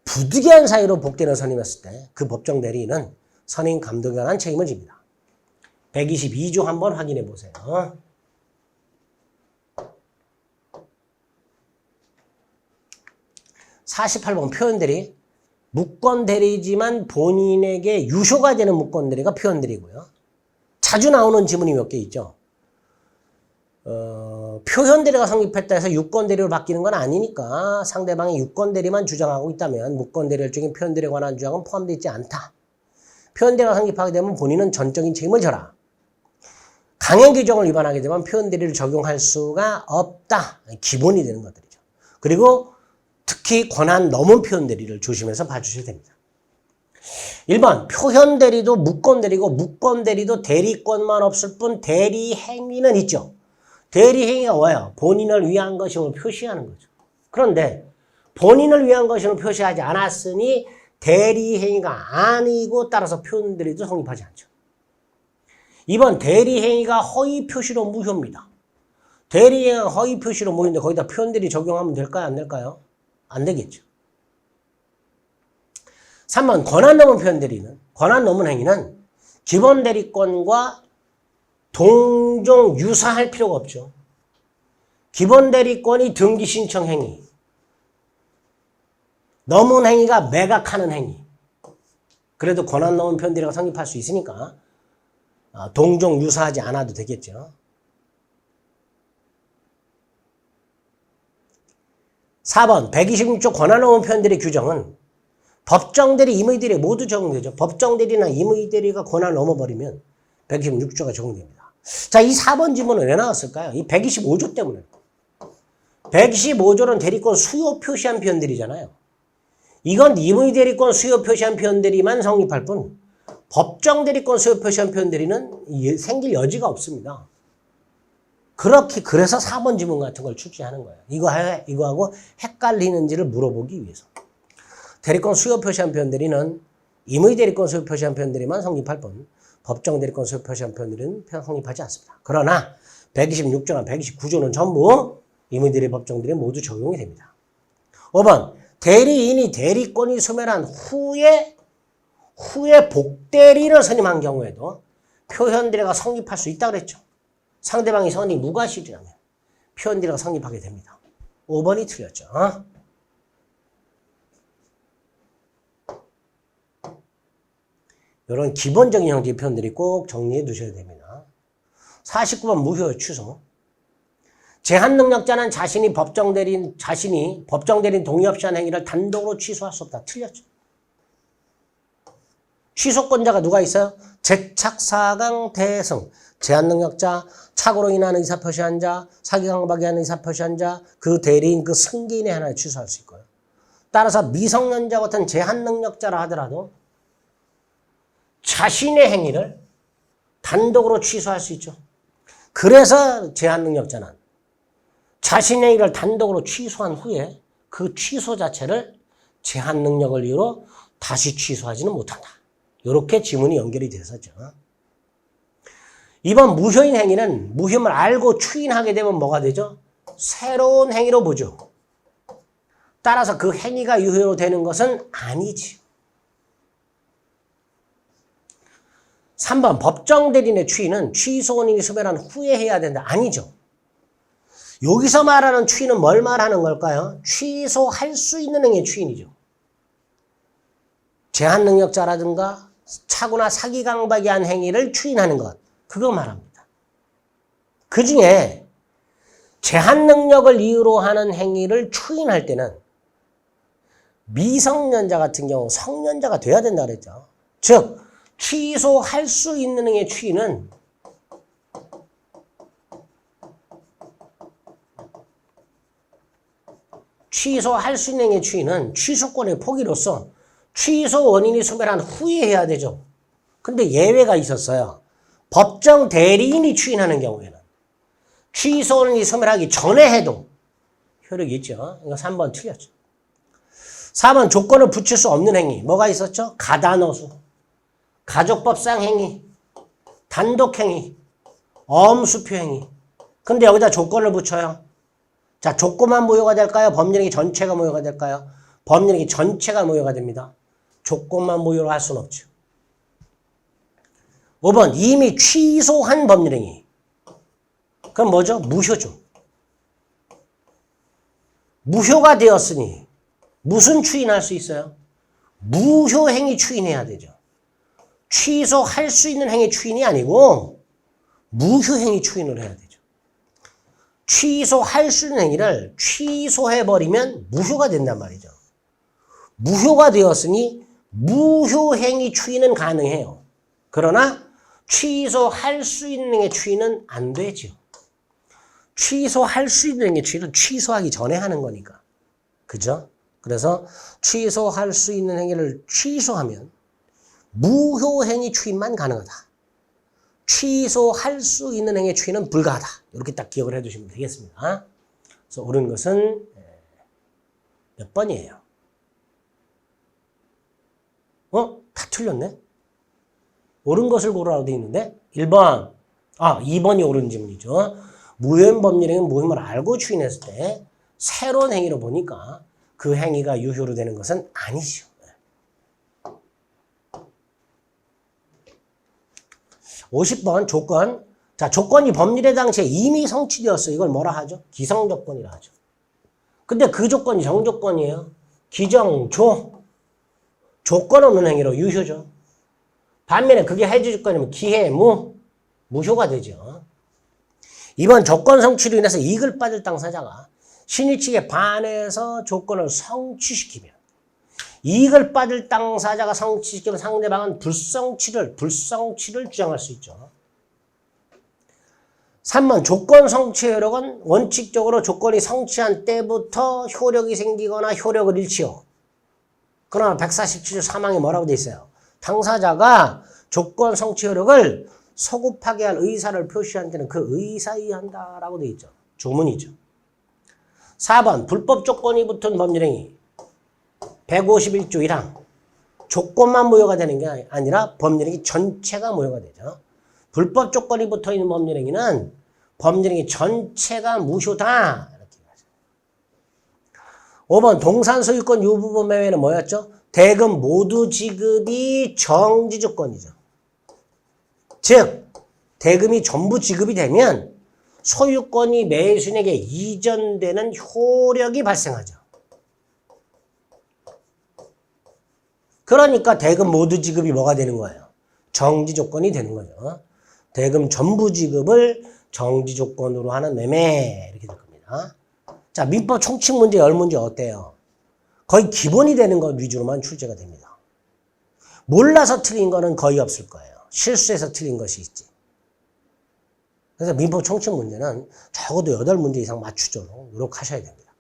부득이한 사유로 복대리를 선임했을 때 그 법정대리인은 선임 감독에 관한 책임을 집니다. 122조 한번 확인해 보세요. 48번 표현대리. 무권대리지만 본인에게 유효가 되는 무권대리가 표현대리고요. 자주 나오는 지문이 몇 개 있죠. 표현대리가 성립했다 해서 유권대리로 바뀌는 건 아니니까 상대방이 유권대리만 주장하고 있다면 무권대리 일종의 표현대리에 관한 주장은 포함되어 있지 않다. 표현대리가 성립하게 되면 본인은 전적인 책임을 져라. 강행 규정을 위반하게 되면 표현대리를 적용할 수가 없다. 기본이 되는 것들이죠. 그리고 특히 권한 넘은 표현대리를 조심해서 봐주셔야 됩니다. 1번 표현 대리도 무권 대리고 무권 대리도 대리권만 없을 뿐 대리 행위는 있죠. 대리 행위가 뭐예요? 본인을 위한 것임을 표시하는 거죠. 그런데 본인을 위한 것임을 표시하지 않았으니 대리 행위가 아니고 따라서 표현 대리도 성립하지 않죠. 2번 대리 행위가 허위 표시로 무효입니다. 대리 행위가 허위 표시로 무효인데 거기다 표현 대리 적용하면 될까요? 안 될까요? 안 되겠죠. 3번 권한 넘은 표현 대리는 권한 넘은 행위는 기본 대리권과 동종 유사할 필요가 없죠. 기본 대리권이 등기 신청 행위, 넘은 행위가 매각하는 행위. 그래도 권한 넘은 표현 대리가 성립할 수 있으니까 동종 유사하지 않아도 되겠죠. 4번 126조 권한 넘은 표현 대리 규정은 법정 대리, 임의 대리 모두 적용되죠. 법정 대리나 임의 대리가 권한을 넘어버리면 126조가 적용됩니다. 자, 이 4번 지문은 왜 나왔을까요? 이 125조 때문에. 125조는 대리권 수요 표시한 표현 대리잖아요. 이건 임의 대리권 수요 표시한 표현 대리만 성립할 뿐 법정 대리권 수요 표시한 표현 대리는 생길 여지가 없습니다. 그래서 4번 지문 같은 걸 출제하는 거예요. 이거하고 헷갈리는지를 물어보기 위해서. 대리권 수요 표시한 표현 대리는 임의 대리권 수요 표시한 표현 대리만 성립할 뿐 법정 대리권 수요 표시한 표현 대리는 성립하지 않습니다. 그러나 126조나 129조는 전부 임의 대리 법정 대리 모두 적용이 됩니다. 5번 대리인이 대리권이 소멸한 후에 복대리를 선임한 경우에도 표현 대리가 성립할 수 있다고 그랬죠. 상대방이 선이 무과실이라면 표현 대리가 성립하게 됩니다. 5번이 틀렸죠. 이런 기본적인 형태의 표현들이 꼭 정리해 두셔야 됩니다. 49번 무효 취소. 제한 능력자는 자신이 법정 대리인 동의 없이 한 행위를 단독으로 취소할 수 없다. 틀렸죠. 취소권자가 누가 있어요? 재착사강 대승. 제한 능력자, 착오로 인한 의사 표시한 자, 사기 강박에 의한 의사 표시한 자, 그 대리인, 그 승계인의 하나를 취소할 수 있고요. 따라서 미성년자 같은 제한 능력자라 하더라도 자신의 행위를 단독으로 취소할 수 있죠. 그래서 제한 능력자는 자신의 행위를 단독으로 취소한 후에 그 취소 자체를 제한 능력을 이유로 다시 취소하지는 못한다. 이렇게 지문이 연결이 됐었죠. 이번 무효인 행위는 무효임을 알고 추인하게 되면 뭐가 되죠? 새로운 행위로 보죠. 따라서 그 행위가 유효로 되는 것은 아니지. 3번 법정 대리인의 추인은 취소 원인이 소멸한 후에 해야 된다. 아니죠. 여기서 말하는 추인은 뭘 말하는 걸까요? 취소할 수 있는 행위의 추인이죠. 제한 능력자라든가 착오나 사기 강박이 한 행위를 추인하는 것. 그거 말합니다. 그 중에 제한 능력을 이유로 하는 행위를 추인할 때는 미성년자 같은 경우 성년자가 돼야 된다 그랬죠. 즉 취소할 수 있는 행위의 추인은 취소권의 포기로서 취소 원인이 소멸한 후에 해야 되죠. 근데 예외가 있었어요. 법정 대리인이 추인하는 경우에는 취소 원인이 소멸하기 전에 해도 효력이 있죠. 이거 3번 틀렸죠. 4번 조건을 붙일 수 없는 행위. 뭐가 있었죠? 가다너수, 가족법상 행위, 단독행위, 엄수표행위. 근데 여기다 조건을 붙여요. 자, 조건만 무효가 될까요? 법률행위 전체가 무효가 될까요? 법률행위 전체가 무효가 됩니다. 조건만 무효로 할 수는 없죠. 5번 이미 취소한 법률행위. 그럼 뭐죠? 무효죠. 무효가 되었으니 무슨 추인할 수 있어요? 무효행위 추인해야 되죠. 취소할 수 있는 행위 추인이 아니고 무효행위 추인을 해야 되죠. 취소할 수 있는 행위를 취소해버리면 무효가 된단 말이죠. 무효가 되었으니 무효행위 추인은 가능해요. 그러나 취소할 수 있는 행위 추인은 안 되죠. 취소할 수 있는 행위 추인은 취소하기 전에 하는 거니까. 그죠? 그래서 취소할 수 있는 행위를 취소하면 무효행위 추인만 가능하다. 취소할 수 있는 행위 추인은 불가하다. 이렇게 딱 기억을 해두시면 되겠습니다. 그래서 옳은 것은 몇 번이에요? 다 틀렸네? 옳은 것을 고르라고 되어 있는데 1번. 2번이 옳은 질문이죠. 무효인 법률행위는 무효임을 알고 추인했을 때 새로운 행위로 보니까 그 행위가 유효로 되는 것은 아니죠. 50번 조건. 자, 조건이 법률의 당시에 이미 성취되었어. 이걸 뭐라 하죠? 기성조건이라 하죠. 근데 그 조건이 정조건이에요. 기정조. 조건 없는 행위로 유효죠. 반면에 그게 해주 조건이면 기해무. 무효가 되죠. 이번 조건 성취로 인해서 이익을 받을 당사자가 신의 측에 반해서 조건을 성취시키면 이익을 받을 당사자가 성취시키면 상대방은 불성취를 주장할 수 있죠. 3번 조건 성취 효력은 원칙적으로 조건이 성취한 때부터 효력이 생기거나 효력을 잃지요. 그러나 147조 3항에 뭐라고 돼 있어요? 당사자가 조건 성취 효력을 소급하게 할 의사를 표시한 때는 그 의사에 의한다라고 돼 있죠. 조문이죠. 4번 불법 조건이 붙은 법률행위 151조 1항 조건만 무효가 되는 게 아니라 법률행위 전체가 무효가 되죠. 불법 조건이 붙어있는 법률행위는 법률행위 전체가 무효다. 이렇게 하죠. 5번 동산 소유권 유부분 매매는 뭐였죠? 대금 모두 지급이 정지 조건이죠. 즉 대금이 전부 지급이 되면 소유권이 매수인에게 이전되는 효력이 발생하죠. 그러니까 대금 모두 지급이 뭐가 되는 거예요? 정지 조건이 되는 거죠. 대금 전부 지급을 정지 조건으로 하는 매매 이렇게 될 겁니다. 자, 민법 총칙 문제 10문제 어때요? 거의 기본이 되는 것 위주로만 출제가 됩니다. 몰라서 틀린 거는 거의 없을 거예요. 실수해서 틀린 것이 있지. 그래서 민법 총칙 문제는 적어도 8문제 이상 맞추도록 노력하셔야 됩니다.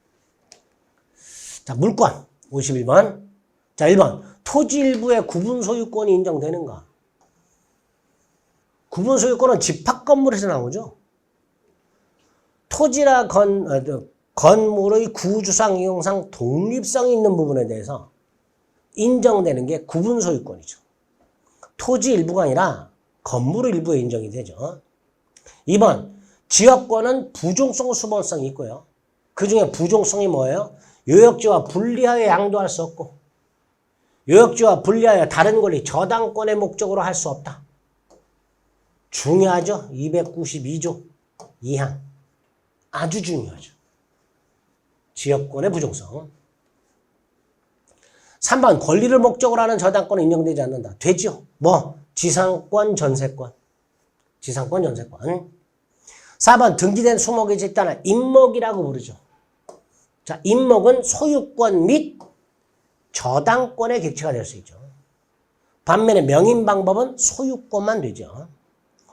자, 물권 51번. 자, 1번. 토지 일부의 구분 소유권이 인정되는가? 구분 소유권은 집합 건물에서 나오죠. 토지나 건물의 구주상, 이용상 독립성이 있는 부분에 대해서 인정되는 게 구분 소유권이죠. 토지 일부가 아니라 건물 일부에 인정이 되죠. 2번. 지역권은 부종성, 수본성이 있고요. 그 중에 부종성이 뭐예요? 요역지와 분리하여 양도할 수 없고 요역지와 분리하여 다른 권리, 저당권의 목적으로 할 수 없다. 중요하죠. 292조 2항. 아주 중요하죠. 지역권의 부종성. 3번 권리를 목적으로 하는 저당권은 인정되지 않는다. 되죠. 뭐? 지상권, 전세권. 지상권, 전세권. 4번 등기된 수목의 집단을 임목이라고 부르죠. 자, 임목은 소유권 및 저당권의 객체가 될 수 있죠. 반면에 명인 방법은 소유권만 되죠.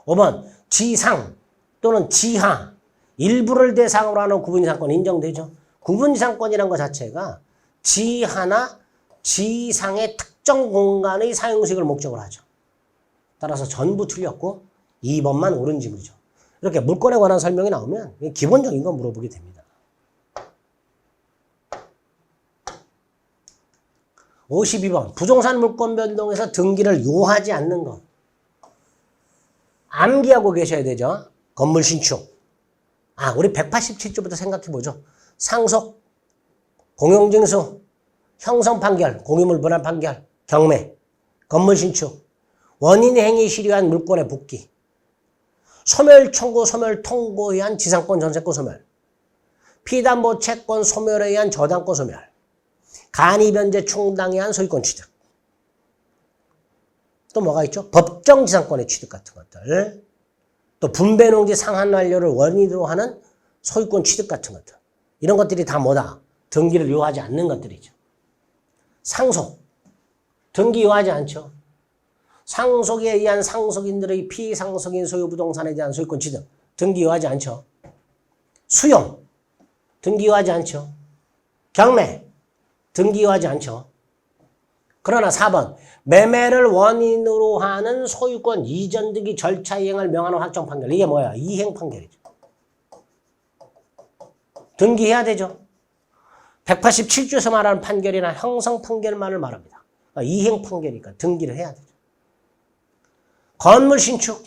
5번 지상 또는 지하 일부를 대상으로 하는 구분이상권 인정되죠. 구분이상권이라는 것 자체가 지하나 지상의 특정 공간의 사용식을 목적으로 하죠. 따라서 전부 틀렸고 2번만 옳은 질문이죠. 이렇게 물권에 관한 설명이 나오면 기본적인 거 물어보게 됩니다. 52번 부동산 물권 변동에서 등기를 요하지 않는 것. 암기하고 계셔야 되죠. 건물 신축. 우리 187조부터 생각해보죠. 상속, 공용증수, 형성 판결, 공유물 분할 판결, 경매, 건물 신축, 원인 행위 실효한 물권의 복귀, 소멸 청구, 소멸 통보에 의한 지상권, 전세권 소멸, 피담보 채권 소멸에 의한 저당권 소멸, 간이 변제 충당에 의한 소유권 취득. 또 뭐가 있죠? 법정 지상권의 취득 같은 것들. 또 분배 농지 상한 완료를 원인으로 하는 소유권 취득 같은 것들. 이런 것들이 다 뭐다? 등기를 요하지 않는 것들이죠. 상속. 등기 요하지 않죠. 상속에 의한 상속인들의 피상속인 소유 부동산에 대한 소유권 취득. 등기 요하지 않죠. 수용. 등기 요하지 않죠. 경매. 등기 요하지 않죠. 그러나 4번 매매를 원인으로 하는 소유권 이전 등기 절차 이행을 명하는 확정 판결. 이게 뭐야? 이행 판결이죠. 등기해야 되죠. 187조에서 말하는 판결이나 형성 판결만을 말합니다. 그러니까 이행 판결이니까 등기를 해야 되죠. 건물 신축.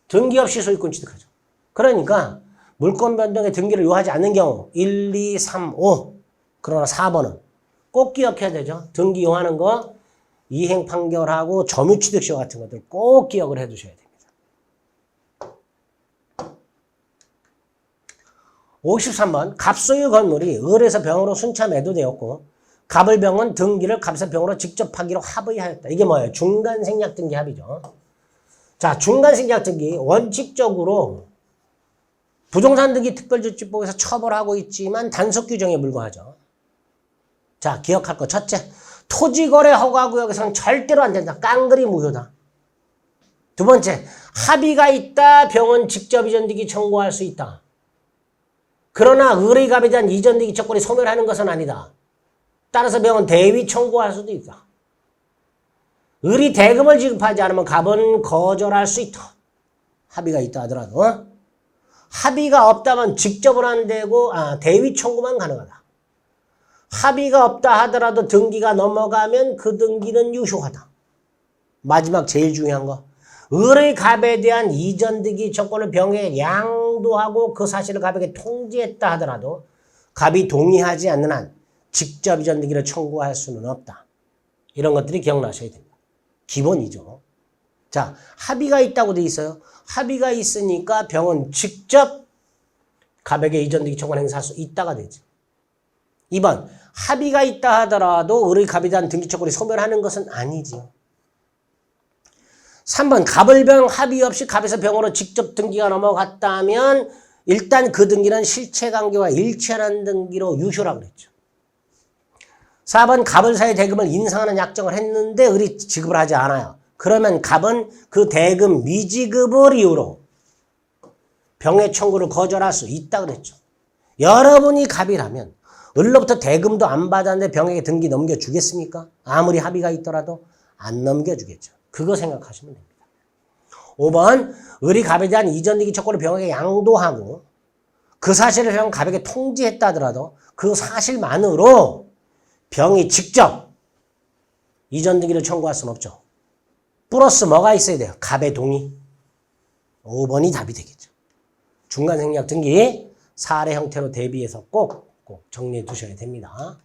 등기 없이 소유권 취득하죠. 그러니까 물권 변동에 등기를 요하지 않는 경우 1, 2, 3, 5. 그러나 4번은 꼭 기억해야 되죠. 등기 요하는 거 이행 판결하고 점유취득시효 같은 것들 꼭 기억을 해 두셔야 됩니다. 53번 갑소유 건물이 을에서 병으로 순차 매도되었고 갑을 병은 등기를 갑에서 병으로 직접 하기로 합의하였다. 이게 뭐예요? 중간생략 등기 합의죠. 자, 중간생략 등기 원칙적으로 부동산 등기 특별조치법에서 처벌하고 있지만 단속 규정에 불과하죠. 자, 기억할 거 첫째, 토지거래 허가구역에서는 절대로 안 된다. 깡그리 무효다. 두 번째, 합의가 있다. 병은 직접 이전등기 청구할 수 있다. 그러나 을의 갑에 대한 이전등기 처권이 소멸하는 것은 아니다. 따라서 병은 대위 청구할 수도 있다. 을이 대금을 지급하지 않으면 갑은 거절할 수 있다. 합의가 있다 하더라도. 합의가 없다면 직접은 안 되고 대위 청구만 가능하다. 합의가 없다 하더라도 등기가 넘어가면 그 등기는 유효하다. 마지막 제일 중요한 거. 을의 갑에 대한 이전 등기 처권을 병에 양도하고 그 사실을 갑에게 통지했다 하더라도 갑이 동의하지 않는 한 직접 이전 등기를 청구할 수는 없다. 이런 것들이 기억나셔야 됩니다. 기본이죠. 자, 합의가 있다고 돼 있어요. 합의가 있으니까 병은 직접 갑에게 이전 등기 청구를 행사할 수 있다가 되죠. 2번, 합의가 있다 하더라도 을의 갑에 대한 등기 처권이 소멸하는 것은 아니지요. 3번, 갑을병 합의 없이 갑에서 병으로 직접 등기가 넘어갔다면 일단 그 등기는 실체관계와 일치하는 등기로 유효라고 그랬죠. 4번, 갑을사의 대금을 인상하는 약정을 했는데 을이 지급을 하지 않아요. 그러면 갑은 그 대금 미지급을 이유로 병의 청구를 거절할 수 있다 그랬죠. 여러분이 갑이라면 을로부터 대금도 안 받았는데 병에게 등기 넘겨주겠습니까? 아무리 합의가 있더라도 안 넘겨주겠죠. 그거 생각하시면 됩니다. 5번, 을이 갑에 대한 이전 등기 처권을 병에게 양도하고 그 사실을 병은 갑에게 통지했다 하더라도 그 사실만으로 병이 직접 이전 등기를 청구할 수는 없죠. 플러스 뭐가 있어야 돼요? 갑의 동의. 5번이 답이 되겠죠. 중간생략 등기 사례 형태로 대비해서 꼭 정리해 두셔야 됩니다.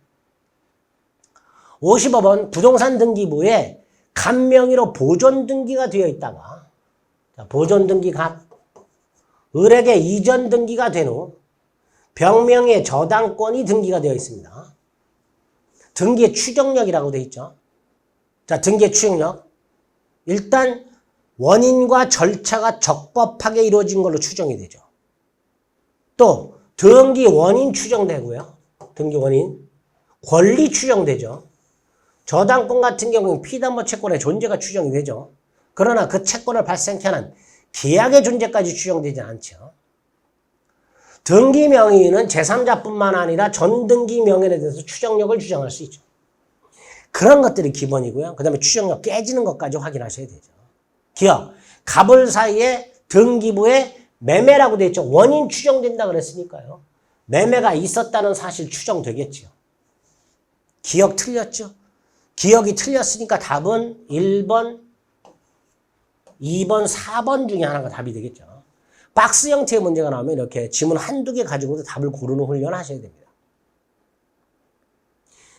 55번, 부동산 등기부에 갑 명의로 보존 등기가 되어 있다가 보존 등기 갑, 을에게 이전 등기가 된 후 병명의 저당권이 등기가 되어 있습니다. 등기의 추정력이라고 되어 있죠. 자, 등기의 추정력. 일단 원인과 절차가 적법하게 이루어진 걸로 추정이 되죠. 또 등기 원인 추정되고요. 등기 원인. 권리 추정되죠. 저당권 같은 경우는 피담보 채권의 존재가 추정이 되죠. 그러나 그 채권을 발생케 하는 계약의 존재까지 추정되지 않죠. 등기 명의는 제3자뿐만 아니라 전등기 명의에 대해서 추정력을 주장할 수 있죠. 그런 것들이 기본이고요. 그 다음에 추정력 깨지는 것까지 확인하셔야 되죠. 기억, 갑을 사이에 등기부에 매매라고 되어 있죠. 원인 추정된다 그랬으니까요. 매매가 있었다는 사실 추정되겠죠. 기억 틀렸죠? 기억이 틀렸으니까 답은 1번, 2번, 4번 중에 하나가 답이 되겠죠. 박스 형태의 문제가 나오면 이렇게 지문 한두 개 가지고도 답을 고르는 훈련 하셔야 됩니다.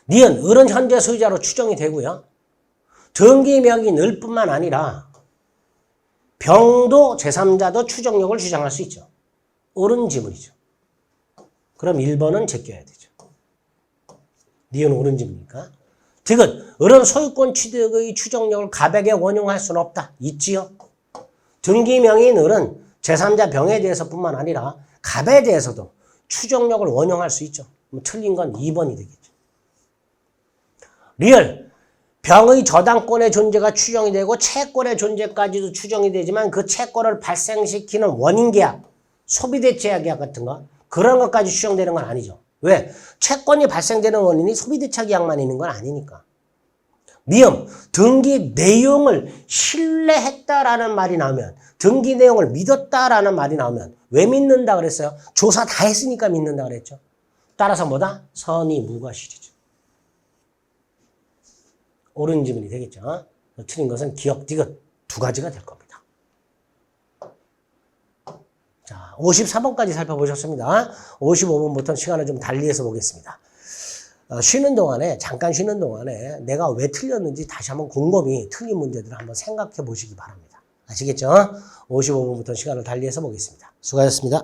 니은, 을은 현재 소유자로 추정이 되고요. 등기 명의인 을뿐만 아니라 병도 제3자도 추정력을 주장할 수 있죠. 옳은 지문이죠. 그럼 1번은 제껴야 되죠. 니은 옳은 지문이니까. 디귿, 을은 소유권 취득의 추정력을 갑에게 원용할 수는 없다. 있지요. 등기 명의인 을은 제3자 병에 대해서뿐만 아니라 갑에 대해서도 추정력을 원용할 수 있죠. 틀린 건 2번이 되겠죠. 리을, 병의 저당권의 존재가 추정이 되고 채권의 존재까지도 추정이 되지만 그 채권을 발생시키는 원인계약, 소비대체계약 같은 거 그런 것까지 추정되는 건 아니죠. 왜? 채권이 발생되는 원인이 소비대체계약만 있는 건 아니니까. 미음, 등기 내용을 신뢰했다라는 말이 나오면, 등기 내용을 믿었다라는 말이 나오면 왜 믿는다 그랬어요? 조사 다 했으니까 믿는다 그랬죠. 따라서 뭐다? 선의 무과실이죠. 옳은 지문이 되겠죠. 틀린 것은 기억, 디귿 두 가지가 될 겁니다. 자, 54번까지 살펴보셨습니다. 55번부터 시간을 좀 달리해서 보겠습니다. 쉬는 동안에, 잠깐 쉬는 동안에 내가 왜 틀렸는지 다시 한번 곰곰이 틀린 문제들을 한번 생각해 보시기 바랍니다. 아시겠죠? 55번부터 시간을 달리해서 보겠습니다. 수고하셨습니다.